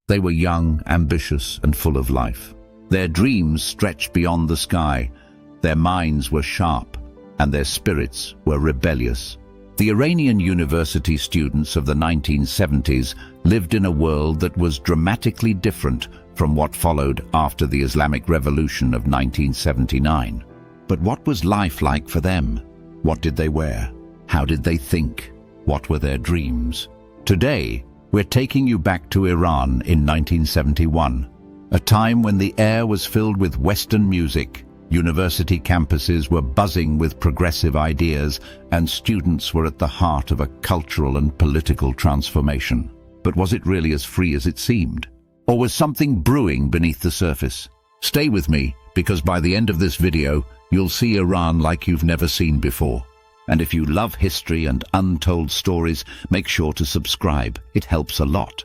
They were young, ambitious, and full of life. Their dreams stretched beyond the sky, their minds were sharp, and their spirits were rebellious. The Iranian university students of the 1970s lived in a world that was dramatically different from what followed after the Islamic Revolution of 1979. But what was life like for them? What did they wear? How did they think? What were their dreams? Today, we're taking you back to Iran in 1971, a time when the air was filled with Western music, university campuses were buzzing with progressive ideas, and students were at the heart of a cultural and political transformation. But was it really as free as it seemed? Or was something brewing beneath the surface? Stay with me, because by the end of this video, you'll see Iran like you've never seen before. And if you love history and untold stories, make sure to subscribe. It helps a lot.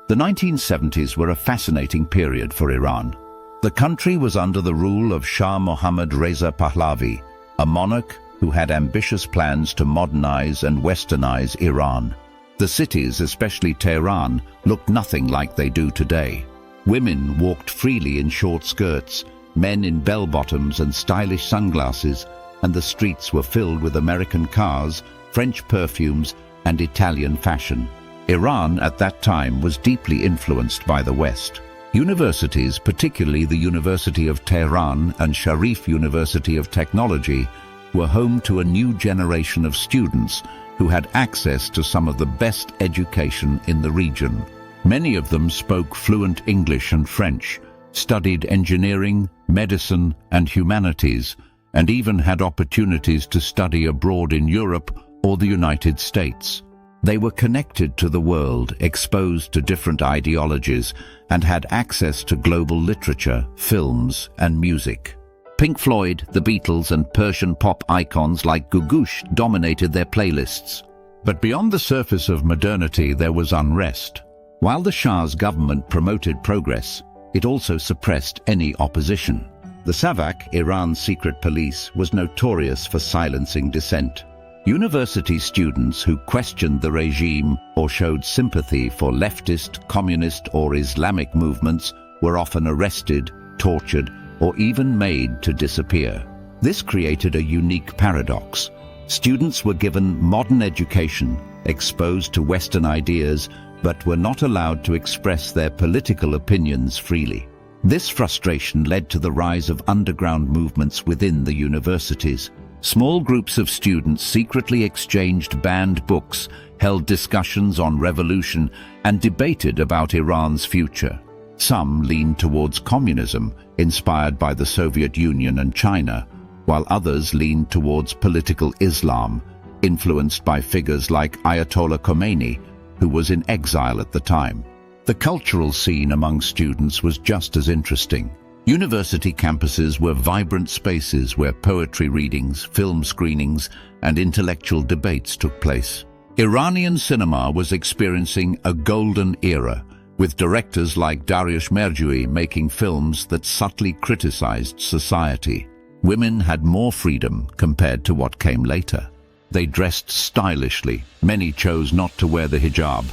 The 1970s were a fascinating period for Iran. The country was under the rule of Shah Mohammad Reza Pahlavi, a monarch who had ambitious plans to modernize and westernize Iran. The cities, especially Tehran, looked nothing like they do today. Women walked freely in short skirts, men in bell-bottoms and stylish sunglasses, and the streets were filled with American cars, French perfumes, and Italian fashion. Iran at that time was deeply influenced by the West. Universities, particularly the University of Tehran and Sharif University of Technology, were home to a new generation of students who had access to some of the best education in the region. Many of them spoke fluent English and French, studied engineering, medicine, and humanities, and even had opportunities to study abroad in Europe or the United States. They were connected to the world, exposed to different ideologies, and had access to global literature, films, and music. Pink Floyd, the Beatles, and Persian pop icons like Gugush dominated their playlists. But beyond the surface of modernity, there was unrest. While the Shah's government promoted progress, it also suppressed any opposition. The Savak, Iran's secret police, was notorious for silencing dissent. University students who questioned the regime or showed sympathy for leftist, communist, or Islamic movements were often arrested, tortured, or even made to disappear. This created a unique paradox. Students were given modern education, exposed to Western ideas, but were not allowed to express their political opinions freely. This frustration led to the rise of underground movements within the universities. Small groups of students secretly exchanged banned books, held discussions on revolution, and debated about Iran's future. Some leaned towards communism, inspired by the Soviet Union and China, while others leaned towards political Islam, influenced by figures like Ayatollah Khomeini, who was in exile at the time. The cultural scene among students was just as interesting. University campuses were vibrant spaces where poetry readings, film screenings, and intellectual debates took place. Iranian cinema was experiencing a golden era, with directors like Dariush Merjoui making films that subtly criticized society. Women had more freedom compared to what came later. They dressed stylishly, many chose not to wear the hijab,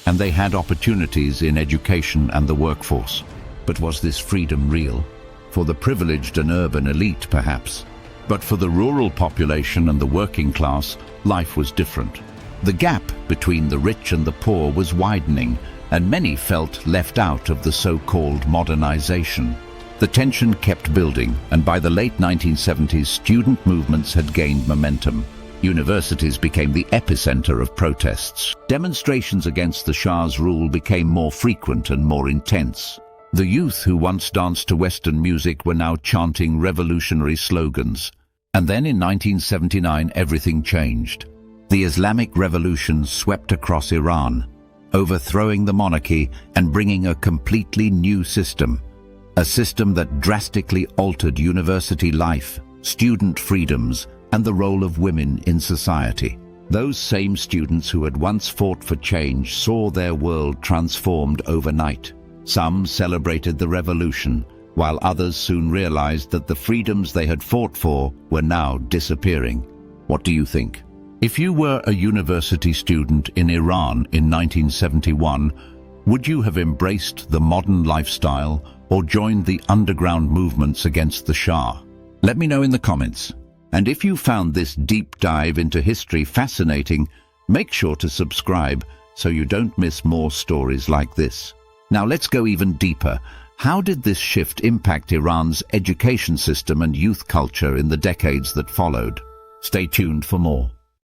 and they had opportunities in education and the workforce. But was this freedom real? For the privileged and urban elite, perhaps. But for the rural population and the working class, life was different. The gap between the rich and the poor was widening, and many felt left out of the so-called modernization. The tension kept building, and by the late 1970s, student movements had gained momentum. Universities became the epicenter of protests. Demonstrations against the Shah's rule became more frequent and more intense. The youth who once danced to Western music were now chanting revolutionary slogans. And then in 1979, everything changed. The Islamic Revolution swept across Iran, overthrowing the monarchy and bringing a completely new system. A system that drastically altered university life, student freedoms, and the role of women in society. Those same students who had once fought for change saw their world transformed overnight. Some celebrated the revolution, while others soon realized that the freedoms they had fought for were now disappearing. What do you think? If you were a university student in Iran in 1971, Would you have embraced the modern lifestyle or joined the underground movements against the Shah? Let me know in the comments. And if you found this deep dive into history fascinating, make sure to subscribe so you don't miss more stories like this. Now let's go even deeper. How did this shift impact Iran's education system and youth culture in the decades that followed? Stay tuned for more.